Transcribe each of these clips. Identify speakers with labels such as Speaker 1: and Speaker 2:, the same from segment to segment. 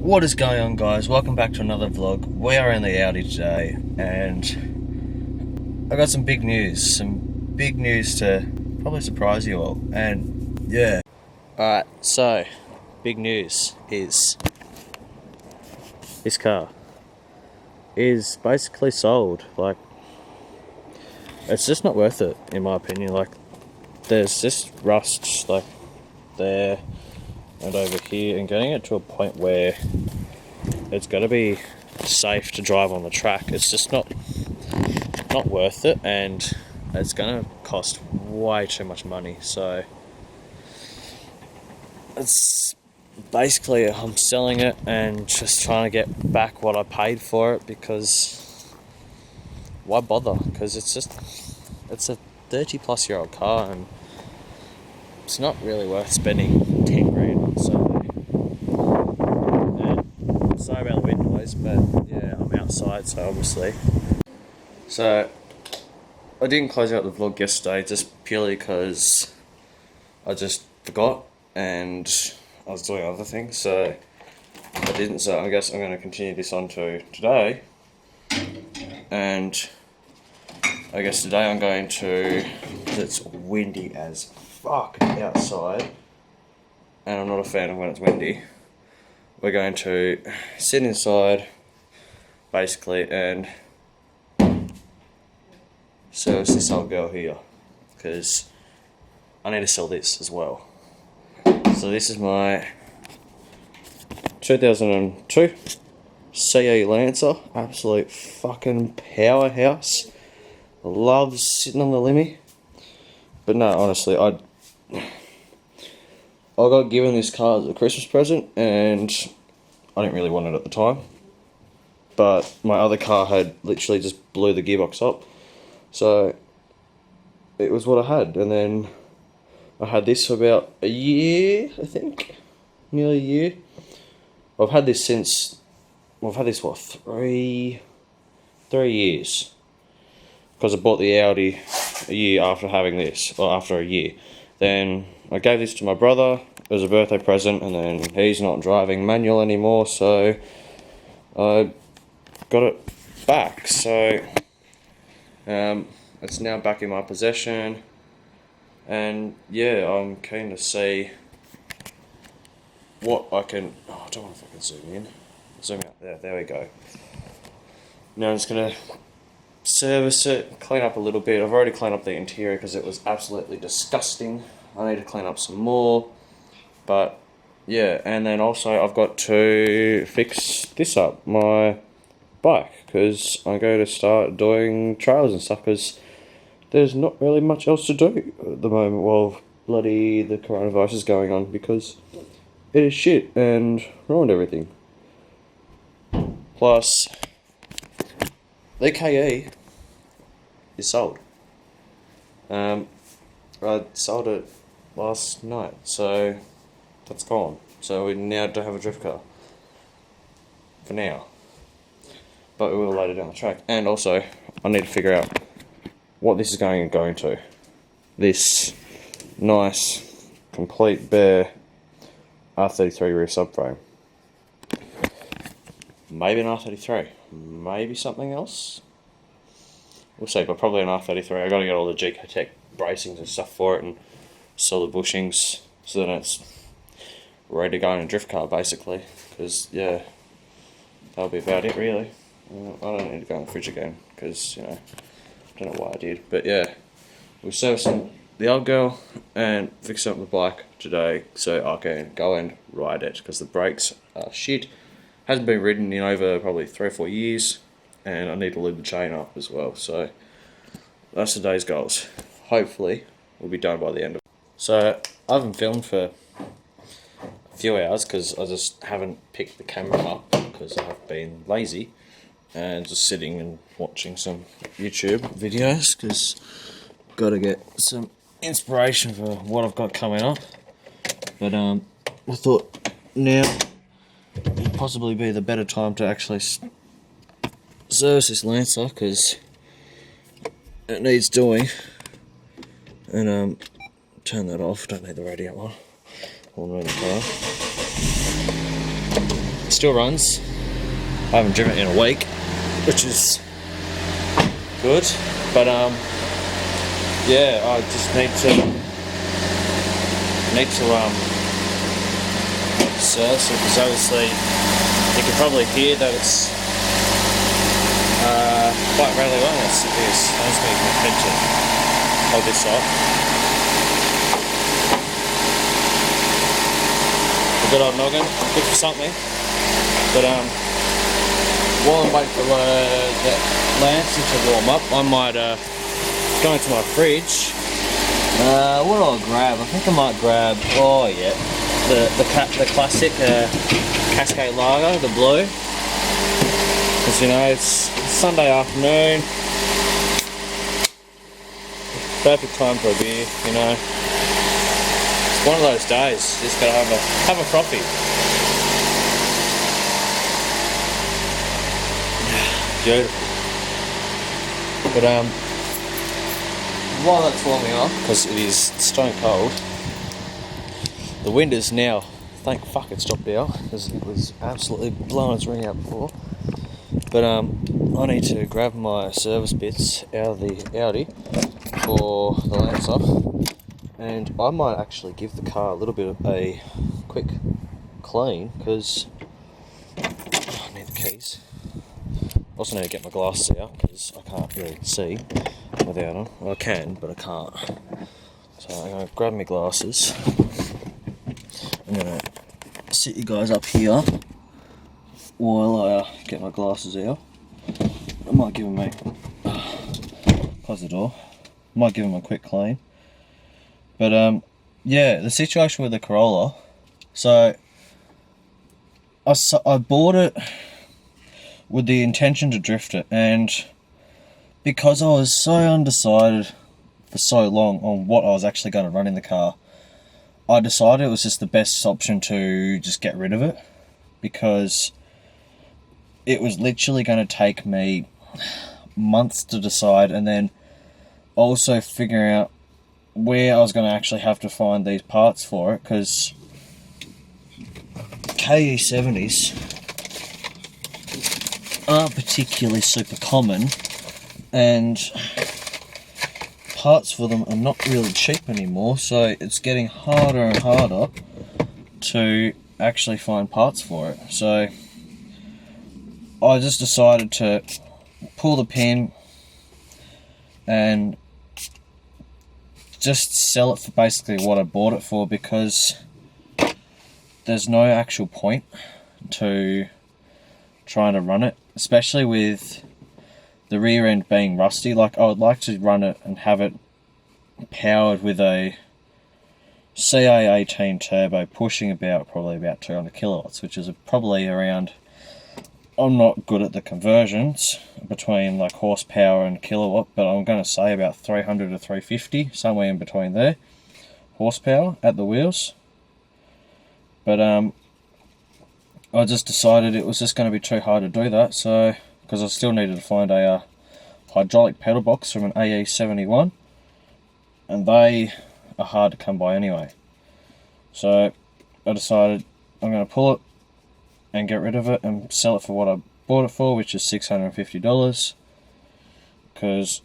Speaker 1: What is going on, guys? Welcome back to another vlog. We are in the Audi today and I got some big news to probably surprise you all. And yeah, alright, so big news is this car is basically sold. Like, it's just not worth it in my opinion. Like, there's just rust like there and over here, and getting it to a point where it's got to be safe to drive on the track. It's just not worth it, and it's going to cost way too much money. So it's basically, I'm selling it and just trying to get back what I paid for it, because why bother? Because it's a 30 plus year old car and it's not really worth spending 10 grand on. So, and sorry about the wind noise, but yeah, I'm outside, so obviously. So I didn't close out the vlog yesterday just purely because I just forgot and I was doing other things, so I didn't. So I guess I'm going to continue this on to today. And I guess today I'm going to, it's windy as fuck outside, and I'm not a fan of when it's windy. We're going to sit inside basically and service this old girl here, because I need to sell this as well. So this is my 2002 CE Lancer, absolute fucking powerhouse. I love sitting on the Limmy. But no, honestly, I got given this car as a Christmas present, and I didn't really want it at the time. But my other car had literally just blew the gearbox up, so it was what I had. And then I had this for about a year, I think, nearly a year. I've had this since, well, I've had this what, three years, because I bought the Audi a year after having this, or after a year. Then I gave this to my brother as a birthday present, and then he's not driving manual anymore, so I got it back. So it's now back in my possession, and yeah, I'm keen to see what I can. Oh, I don't know if I can zoom out there we go. Now I'm just gonna service it, clean up a little bit. I've already cleaned up the interior because it was absolutely disgusting. I need to clean up some more, but yeah. And then also I've got to fix this up, my bike, because I'm going to start doing trails and stuff, because there's not really much else to do at the moment while bloody the coronavirus is going on, because it is shit and ruined everything. Plus, the KE is sold. I sold it last night, so that's gone. So we now don't have a drift car for now, but we will later down the track. And also, I need to figure out what this is going to. This nice, complete bare R33 rear subframe. Maybe an R33, maybe something else. We'll see, but probably an R33. I got to get all the GK Tech bracings and stuff for it, and sell the bushings, so then it's ready to go in a drift car, basically. Because yeah, that'll be about it, really. I don't need to go in the fridge again, because, you know, I don't know why I did. But yeah, we're servicing the old girl and fixing up the bike today, so I can go and ride it, because the brakes are shit. Hasn't been ridden in over probably 3 or 4 years, and I need to lube the chain up as well. So that's today's goals. Hopefully we'll be done by the end of it. So I haven't filmed for a few hours because I just haven't picked the camera up, because I've been lazy and just sitting and watching some YouTube videos, because I've got to get some inspiration for what I've got coming up. But I thought now would possibly be the better time to actually service this Lancer, because it needs doing. And turn that off, don't need the radio on. I'll move the car. still runs. I haven't driven it in a week, which is good. But yeah, I just need to service it, because obviously you can probably hear that it's quite rattly on this. I'm just going to head to hold this up. A good old noggin, good for something. But while I'm waiting for the Lancer to warm up, I might go into my fridge. What do I grab? I think I might grab, oh yeah, the classic Cascade Lager, the blue. Because, you know, it's Sunday afternoon. Perfect time for a beer, you know. It's one of those days, just gotta have a frothy. Beautiful. But while that's warming up, because it is stone cold, the wind is now, thank fuck it stopped now, because it was absolutely blowing its ring out before. But I need to grab my service bits out of the Audi for the Lancer, and I might actually give the car a little bit of a quick clean, because I need the keys. Also need to get my glasses out, because I can't really see without them. Well, I can, but I can't. So I'm going to grab my glasses. I'm going to sit you guys up here while I get my glasses out. I might give them close the door. I might give them a quick clean. But yeah, the situation with the Corolla. So I bought it with the intention to drift it, and because I was so undecided for so long on what I was actually going to run in the car, I decided it was just the best option to just get rid of it, because it was literally going to take me months to decide, and then also figuring out where I was going to actually have to find these parts for it, because KE70s aren't particularly super common, and parts for them are not really cheap anymore, so it's getting harder and harder to actually find parts for it. So I just decided to pull the pin and just sell it for basically what I bought it for, because there's no actual point to trying to run it, especially with the rear end being rusty. Like, I would like to run it and have it powered with a CA18 turbo pushing probably about 200 kilowatts, which is probably around, I'm not good at the conversions between like horsepower and kilowatt, but I'm going to say about 300 to 350, somewhere in between there, horsepower at the wheels. But I just decided it was just going to be too hard to do that, so because I still needed to find a hydraulic pedal box from an AE71, and they are hard to come by anyway. So I decided I'm going to pull it and get rid of it and sell it for what I bought it for, which is $650, because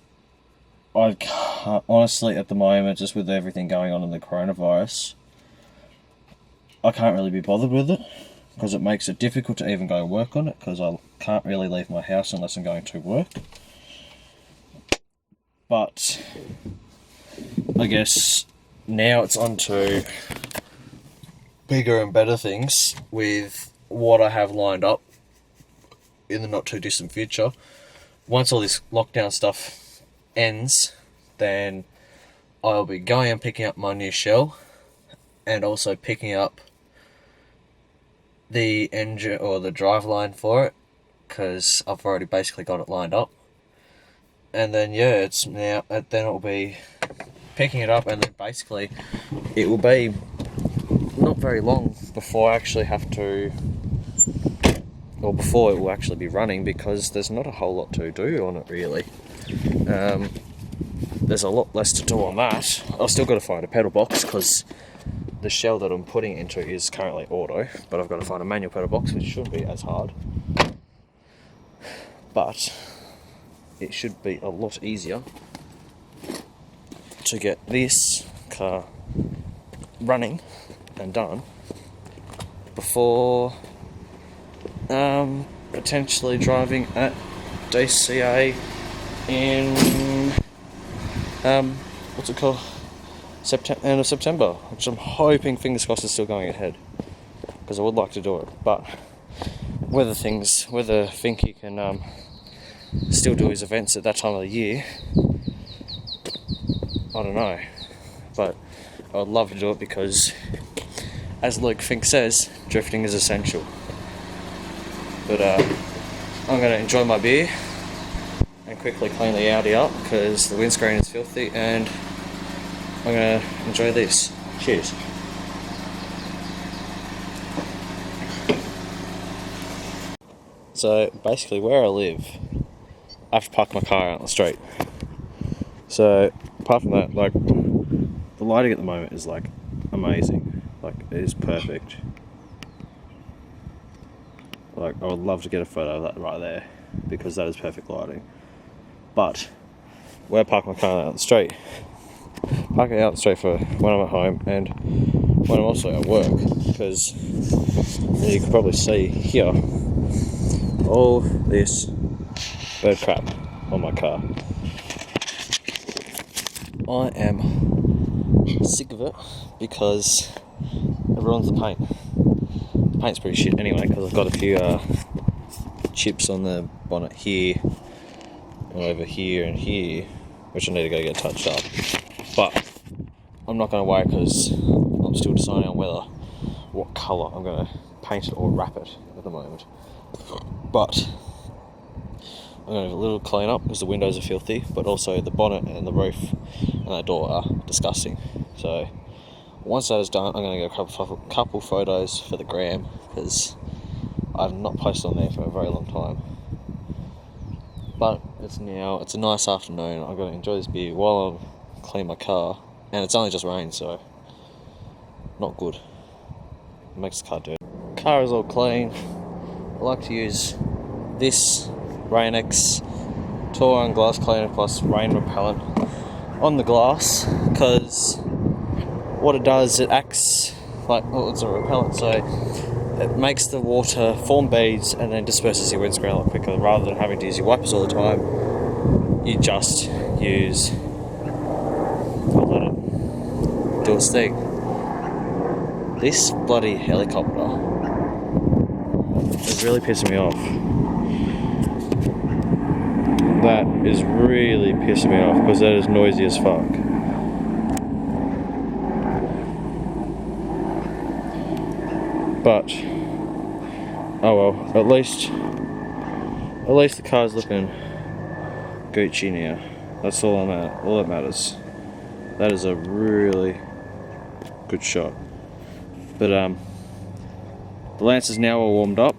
Speaker 1: I can't, honestly at the moment, just with everything going on in the coronavirus, I can't really be bothered with it, because it makes it difficult to even go work on it, because I can't really leave my house unless I'm going to work. But I guess now it's on to bigger and better things with what I have lined up in the not too distant future. Once all this lockdown stuff ends, then I'll be going and picking up my new shell, and also picking up the engine or the driveline for it, because I've already basically got it lined up. And then yeah, it's now, then it'll be picking it up, and then basically it will be not very long before I actually have to, or before it will actually be running, because there's not a whole lot to do on it really. There's a lot less to do on that. I've still got to find a pedal box, because the shell that I'm putting into is currently auto, but I've got to find a manual pedal box, which shouldn't be as hard. But it should be a lot easier to get this car running and done before potentially driving at DCA in what's it called? End of September, which I'm hoping, fingers crossed, is still going ahead, because I would like to do it. But whether Finky can still do his events at that time of the year, I don't know. But I would love to do it because, as Luke Fink says, drifting is essential. But I'm going to enjoy my beer and quickly clean the Audi up because the windscreen is filthy, and I'm going to enjoy this. Cheers. So basically where I live, I have to park my car out on the street. So apart from that, like, the lighting at the moment is like amazing. Like, it is perfect. Like, I would love to get a photo of that right there, because that is perfect lighting. But where I park my car out on the street, park it out straight for when I'm at home and when I'm also at work, because you can probably see here all this bird crap on my car. I am sick of it because it ruins the paint. The paint's pretty shit anyway, because I've got a few chips on the bonnet here and over here and here, which I need to go get touched up. But I'm not going to wait because I'm still deciding on what colour I'm going to paint it or wrap it at the moment. But I'm going to have a little clean up because the windows are filthy, but also the bonnet and the roof and that door are disgusting. So once that is done, I'm going to get a couple photos for the gram, because I've not posted on there for a very long time. But it's a nice afternoon. I've got to enjoy this beer while I'm cleaning my car, and it's only just rained, so not good. It makes the car dirty. Car is all clean. I like to use this Rain-X Touring glass cleaner plus rain repellent on the glass, because what it does, it acts like, it's a repellent, so it makes the water form beads and then disperses your windscreen a lot quicker. Rather than having to use your wipers all the time, you just use, let it do its thing. This bloody helicopter is really pissing me off. That is really pissing me off, because that is noisy as fuck. But oh well, at least the car's looking Gucci now. That's all that matters. That is a really good shot. But the Lancer's now all warmed up.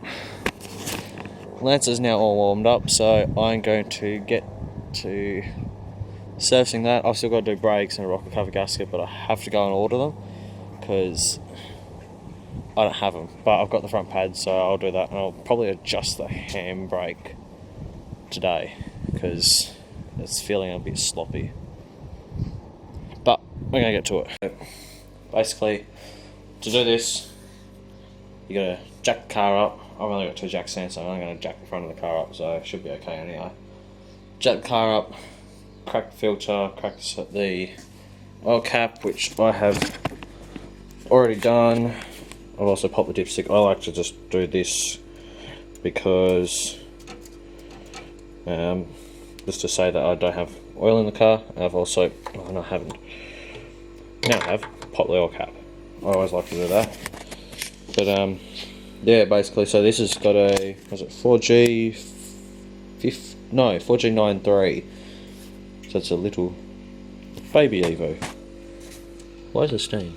Speaker 1: So I'm going to get to servicing that. I've still got to do brakes and a rocker cover gasket, but I have to go and order them because I don't have them. But I've got the front pads, so I'll do that, and I'll probably adjust the handbrake today because it's feeling a bit sloppy. But we're gonna get to it. Basically, to do this, you gotta jack the car up. I've only got 2 jacks in, so I'm only going to jack the front of the car up, so it should be okay anyway. Jack the car up, crack the filter, crack the oil cap, which I have already done. I've also popped the dipstick. I like to just do this because just to say that I don't have oil in the car. I've also, no, I haven't. Now I have popped the oil cap. I always like to do that. But yeah, basically, so this has got a, was it 4G93. So it's a little baby Evo. Why is it steam?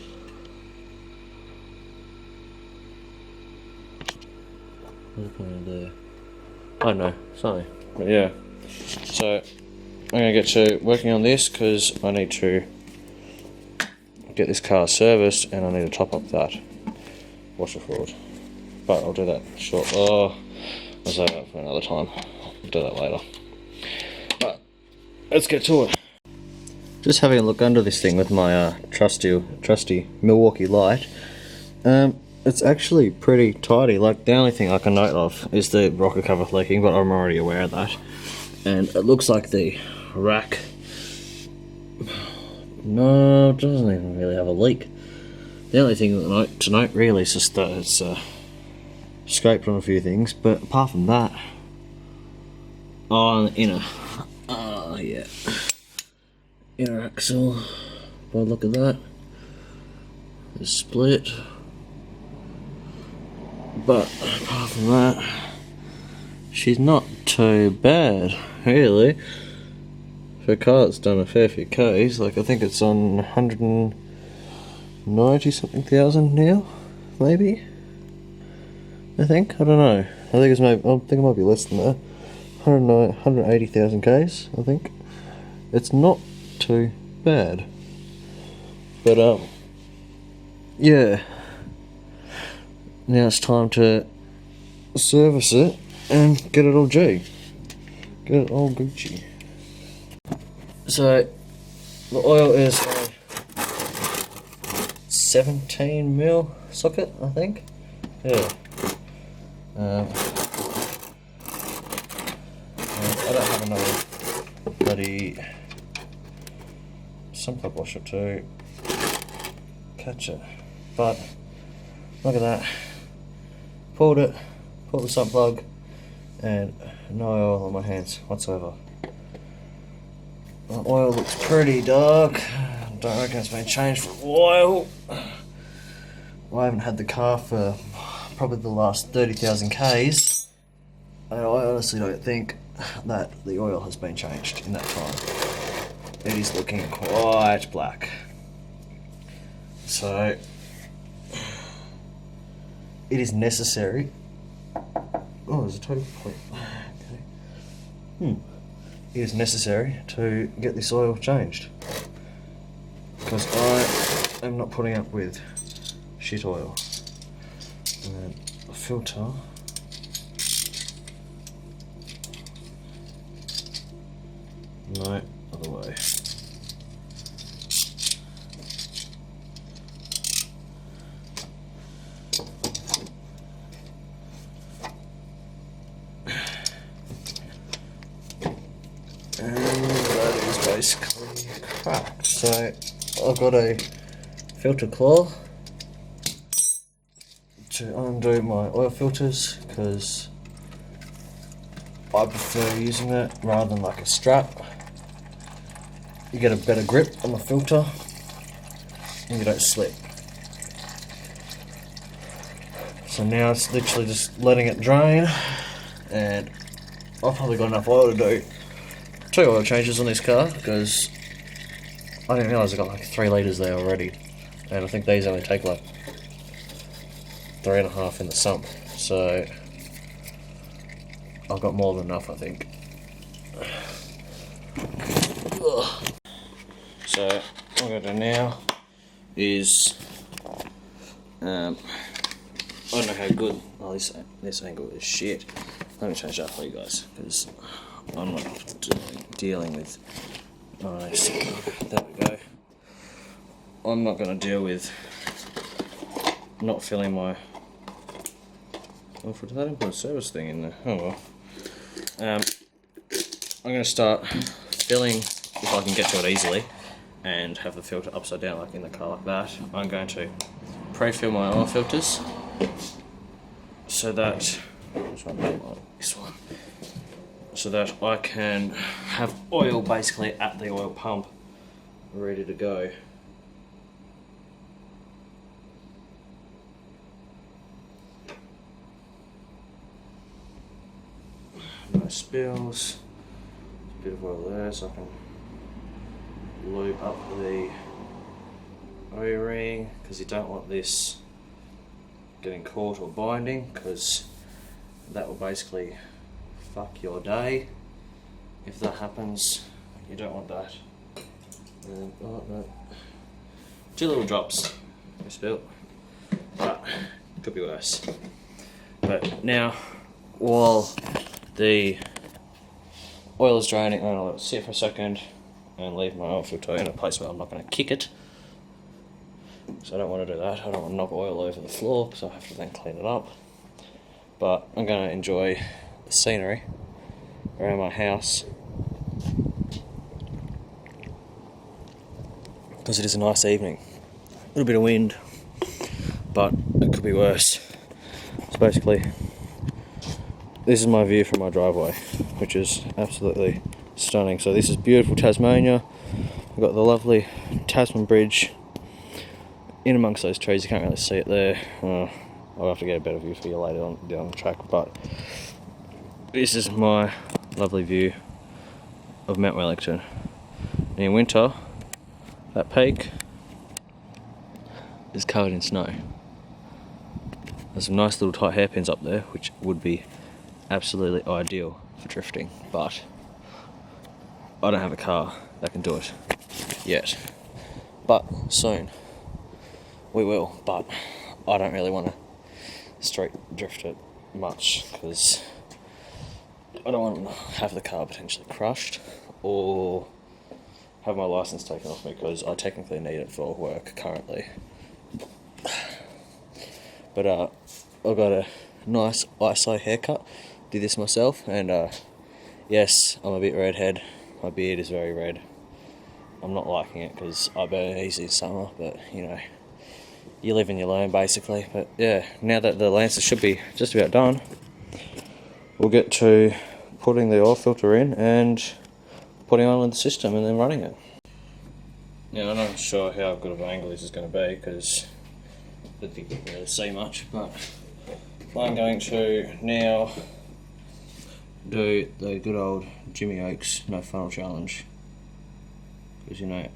Speaker 1: What's going on there? I don't know, something. But yeah, so I'm going to get to working on this because I need to get this car serviced, and I need to top up that washer fluid. But I'll do that short. Oh, I'll save that for another time. I'll do that later. But let's get to it. Just having a look under this thing with my trusty Milwaukee light. It's actually pretty tidy. Like, the only thing I can note of is the rocker cover leaking, but I'm already aware of that. And it looks like the rack, no, it doesn't even really have a leak. The only thing to note really is just that it's scraped on a few things, but apart from that, on the inner, yeah, inner axle, by the look of that, is split. But apart from that, she's not too bad, really. For a car that's done a fair few Ks, like I think it's on 190 something thousand now, maybe. I don't know. I think it might be less than that. 180,000 Ks, I think. It's not too bad. But yeah. Now it's time to service it and get it all G. Get it all Gucci. So the oil is a 17mm socket, I think. Yeah. I don't have another bloody sump plug washer to catch it, but look at that. Pulled the sump plug, and no oil on my hands whatsoever. The oil looks pretty dark. Don't reckon it's been changed for a while. I haven't had the car for probably the last 30,000 Ks, and I honestly don't think that the oil has been changed in that time. It is looking quite black. So it is necessary. Oh, there's a total point. Okay. It is necessary to get this oil changed, because I am not putting up with shit oil. And a filter. No, other way. And that is basically cracked. So I've got a filter claw to undo my oil filters, because I prefer using that rather than like a strap. You get a better grip on the filter and you don't slip. So now it's literally just letting it drain, and I've probably got enough oil to do 2 oil changes on this car, because I didn't realise I got like 3 litres there already, and I think these only take like 3.5 in the sump, so I've got more than enough, I think. So what I'm going to do now is, I don't know how good, this angle is shit. Let me change that for you guys, because I'm not dealing with, nice, there we go. I'm not going to deal with not filling my, I didn't put a service thing in there, oh well. I'm going to start filling, if I can get to it easily, and have the filter upside down like in the car like that. I'm going to pre-fill my oil filters, so that, this one, so that I can have oil basically at the oil pump ready to go. No spills, a bit of oil there so I can lube up the O-ring, because you don't want this getting caught or binding, because that will basically fuck your day if that happens. You don't want that. And, oh no, 2 little drops we spilled, but could be worse. But now, while the oil is draining, I'm gonna let it sit for a second and leave my oil filter in a place where I'm not going to kick it. So I don't want to do that. I don't want to knock oil over the floor because I have to then clean it up. But I'm going to enjoy the scenery around my house because it is a nice evening. A little bit of wind, but it could be worse. So basically, this is my view from my driveway, which is absolutely stunning. So this is beautiful Tasmania. We've got the lovely Tasman Bridge in amongst those trees. You can't really see it there. I'll have to get a better view for you later on down the track, but this is my lovely view of Mount Wellington. In winter, that peak is covered in snow. There's some nice little tight hairpins up there, which would be absolutely ideal for drifting, but I don't have a car that can do it yet. But soon we will, but I don't really want to street drift it much because I don't want to have the car potentially crushed or have my license taken off me because I technically need it for work currently. But I've got a nice ISO haircut, did this myself, and yes, I'm a bit redhead. My beard is very red. I'm not liking it because I burn easy in summer, but you know, you live and you learn basically. But yeah, now that the Lancer should be just about done, we'll get to putting the oil filter in and putting on the system and then running it. Now I'm not sure how good of an angle this is going to be because I don't think you can really see much, but I'm going to now do the good old Jimmy Oaks no funnel challenge, because you know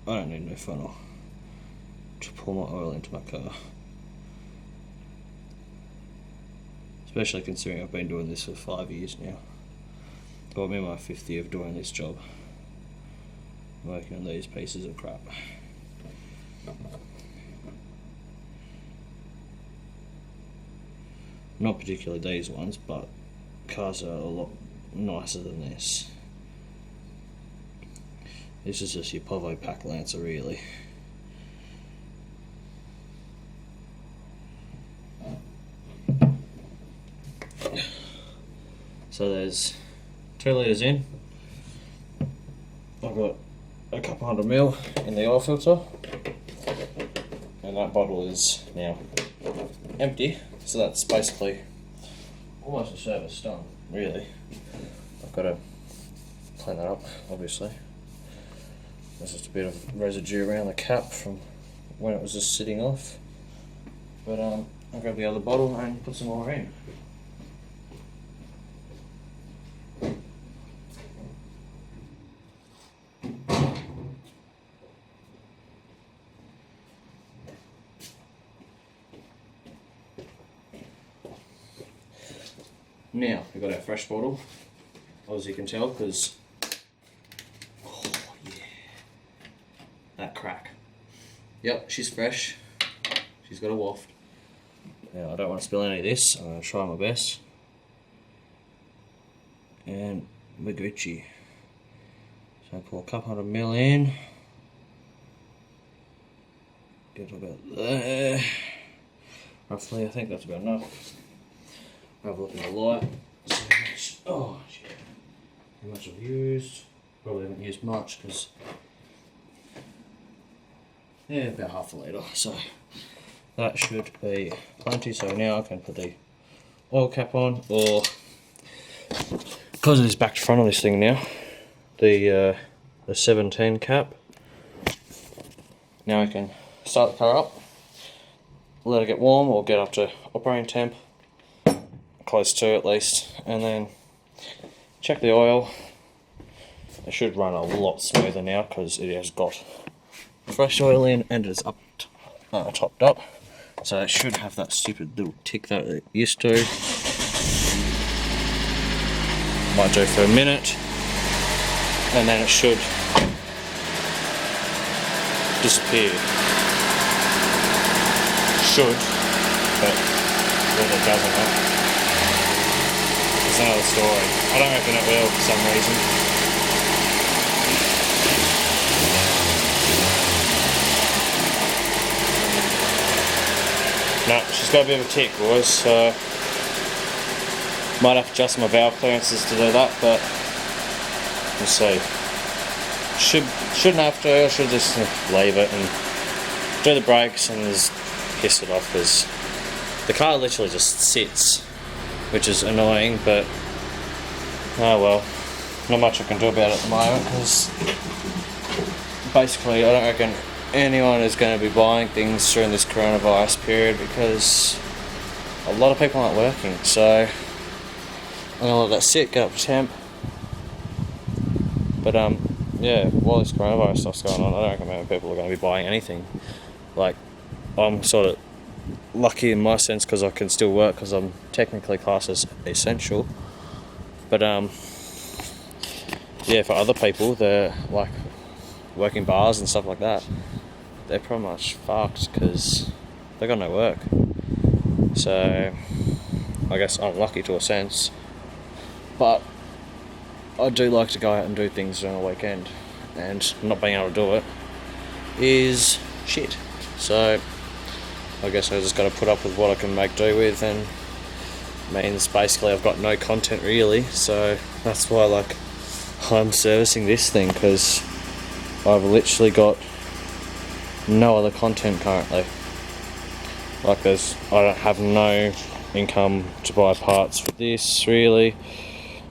Speaker 1: I don't need no funnel to pour my oil into my car, especially considering I've been doing this for 5 years now. I'm in my 5th year of doing this job, working on these pieces of crap. Not particularly these ones, but cars are a lot nicer than this. This is just your Povo Pack Lancer really. So there's 2 litres in. I've got a couple 100ml in the oil filter, and that bottle is now empty. So that's basically almost a service done, really. I've got to clean that up, obviously. There's just a bit of residue around the cap from when it was just sitting off. But I'll grab the other bottle and put some more in. Now we've got our fresh bottle, as you can tell, because oh yeah, that crack. Yep, she's fresh. She's got a waft. Now I don't want to spill any of this. I'm going to try my best, and we're Gucci. So I pour a couple 100ml in. Get about there. Roughly, I think that's about enough. Have a look in the light. Oh shit. How much I've used? Probably haven't used much because yeah, about half a litre. So that should be plenty. So now I can put the oil cap on, or because it is back to front of this thing now, the 17 cap. Now I can start the car up, let it get warm or get up to operating temp, close to at least, and then check the oil. It should run a lot smoother now because it has got fresh oil in and it's up topped up, so it should have that stupid little tick that it used to. Might do for a minute and then it should disappeared. Should, but whether it does or not, it's another story. I don't reckon it will for some reason. No, she's got a bit of a tick, boys, so might have to adjust my valve clearances to do that, but we'll see. Shouldn't have to, I should just leave it and do the brakes and just piss it off, because the car literally just sits, which is annoying, but oh well, not much I can do about it at the moment, because basically I don't reckon anyone is going to be buying things during this coronavirus period, because a lot of people aren't working, so I'm going to let that sit, get up to temp. But yeah, while this coronavirus stuff's going on, I don't reckon many people are going to be buying anything. Like, I'm sort of lucky in my sense because I can still work because I'm technically classed as essential. But yeah, for other people, they're like working bars and stuff like that, they're pretty much fucked because they got no work. So I guess I'm lucky to a sense, but I do like to go out and do things during the weekend, and not being able to do it is shit. So I guess I just got to put up with what I can make do with, and means basically I've got no content really. So that's why like I'm servicing this thing, because I've literally got no other content currently. Like I don't have no income to buy parts for this really.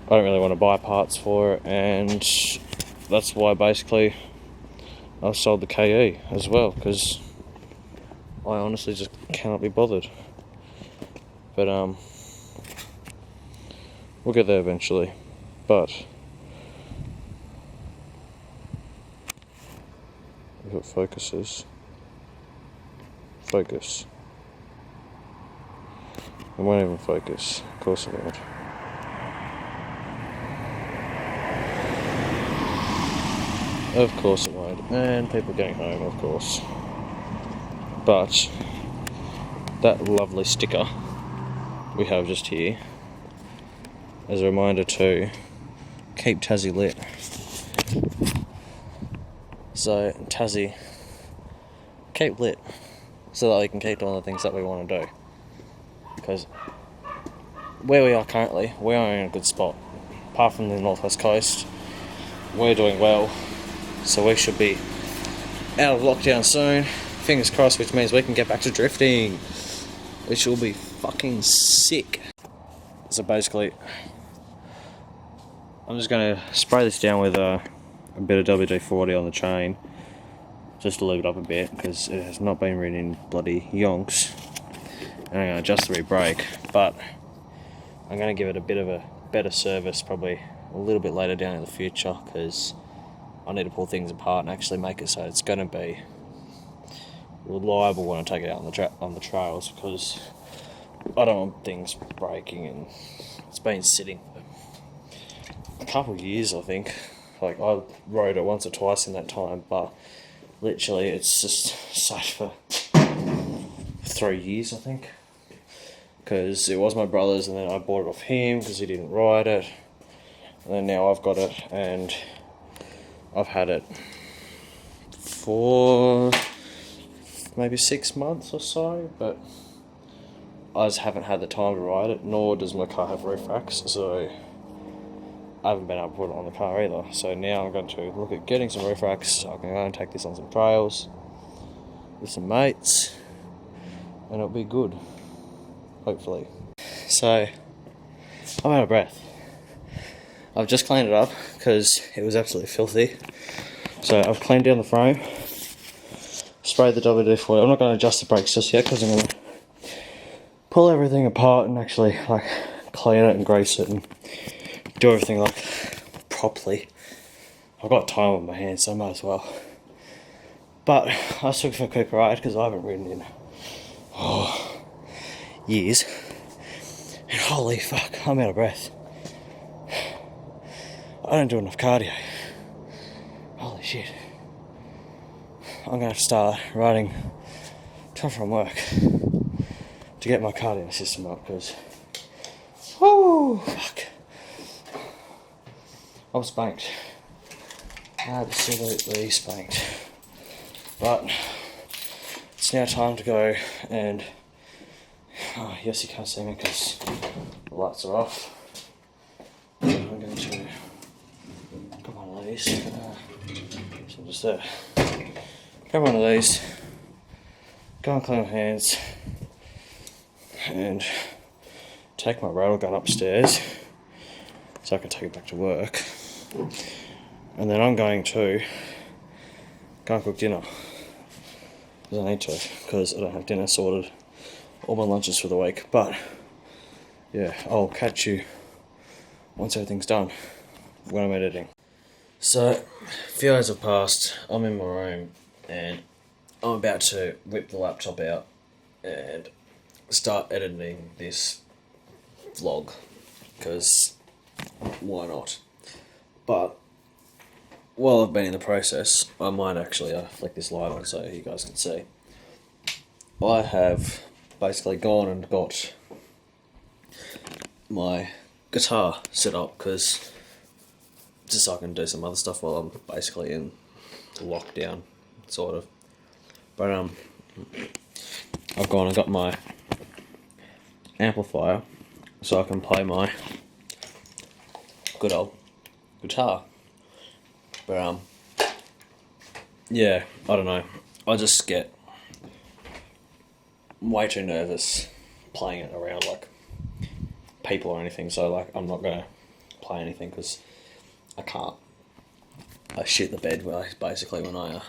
Speaker 1: I don't really want to buy parts for it, and that's why basically I sold the KE as well, because I honestly just cannot be bothered. But we'll get there eventually. But if it focuses, focus. It won't even focus. Of course it won't. Of course it won't. And people getting home, of course. But that lovely sticker we have just here as a reminder to keep Tassie lit. So Tassie, keep lit so that we can keep doing the things that we want to do. Because where we are currently, we are in a good spot. Apart from the northwest coast, we're doing well. So we should be out of lockdown soon. Fingers crossed, which means we can get back to drifting, which will be fucking sick. So basically, I'm just going to spray this down with a bit of WD-40 on the chain, just to lube it up a bit, because it has not been ridden in bloody yonks. And I'm going to adjust the rear brake, but I'm going to give it a bit of a better service probably a little bit later down in the future, because I need to pull things apart and actually make it so it's going to be reliable when I take it out on the trails, because I don't want things breaking, and it's been sitting for a couple of years, I think. Like, I rode it once or twice in that time, but literally it's just sat for 3 years, I think, because it was my brother's, and then I bought it off him because he didn't ride it, and then now I've got it, and I've had it for maybe 6 months or so, but I just haven't had the time to ride it, nor does my car have roof racks, so I haven't been able to put it on the car either. So now I'm going to look at getting some roof racks so I can go and take this on some trails with some mates, and it'll be good, hopefully. So I'm out of breath. I've just cleaned it up because it was absolutely filthy. So I've cleaned down the frame, sprayed the WD-40. I'm not going to adjust the brakes just yet because I'm going to pull everything apart and actually like clean it and grease it and do everything like properly. I've got time on my hands, so I might as well. But I was looking for a quick ride because I haven't ridden in years. And holy fuck, I'm out of breath. I don't do enough cardio. Holy shit. I'm going to start riding to from work to get my cardio system up, because whoo, fuck, I was spanked, absolutely spanked. But it's now time to go, and yes, you can't see me because the lights are off. I'm going to grab one of these. So just there. Grab one of these. Go and clean my hands, and take my rattle gun upstairs so I can take it back to work. And then I'm going to go and cook dinner. Because I need to, because I don't have dinner sorted, all my lunches for the week. But yeah, I'll catch you once everything's done when I'm editing. So, a few hours have passed. I'm in my room and I'm about to whip the laptop out and start editing this vlog, because why not? But while I've been in the process, I might actually flick this light on so you guys can see. I have basically gone and got my guitar set up, because just so I can do some other stuff while I'm basically in lockdown, sort of. But I've gone and got my amplifier so I can play my good old guitar. But yeah, I don't know. I just get way too nervous playing it around like people or anything. So like, I'm not gonna play anything because I can't. I shit the bed basically when I'm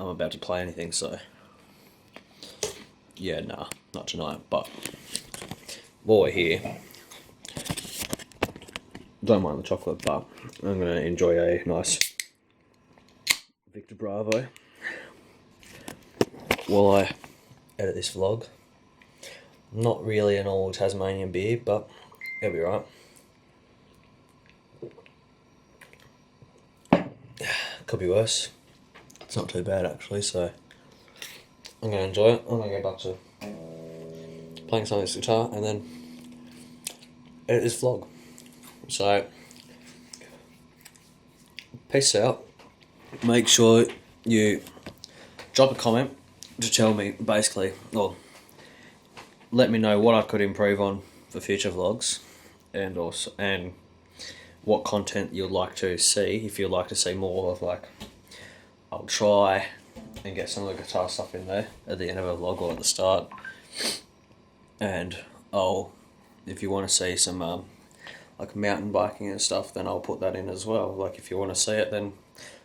Speaker 1: about to play anything. So yeah, nah, not tonight. But while we're here, don't mind the chocolate, but I'm gonna enjoy a nice Victor Bravo while I edit this vlog. Not really an all Tasmanian beer, but it'll be right. Could be worse. It's not too bad actually, so I'm gonna enjoy it. I'm gonna go back to playing some of this guitar and then edit this vlog. So peace out. Make sure you drop a comment to tell me basically, or let me know what I could improve on for future vlogs, and what content you'd like to see. If you'd like to see more of, like, I'll try and get some of the guitar stuff in there at the end of a vlog or at the start. And if you want to see some like mountain biking and stuff, then I'll put that in as well. Like, if you want to see it, then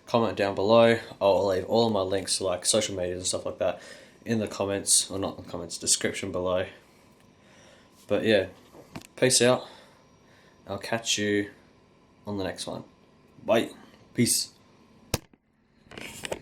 Speaker 1: comment down below. I'll leave all of my links to like social media and stuff like that in the comments, or not the comments, description below. But yeah, peace out. I'll catch you on the next one. Bye. Peace.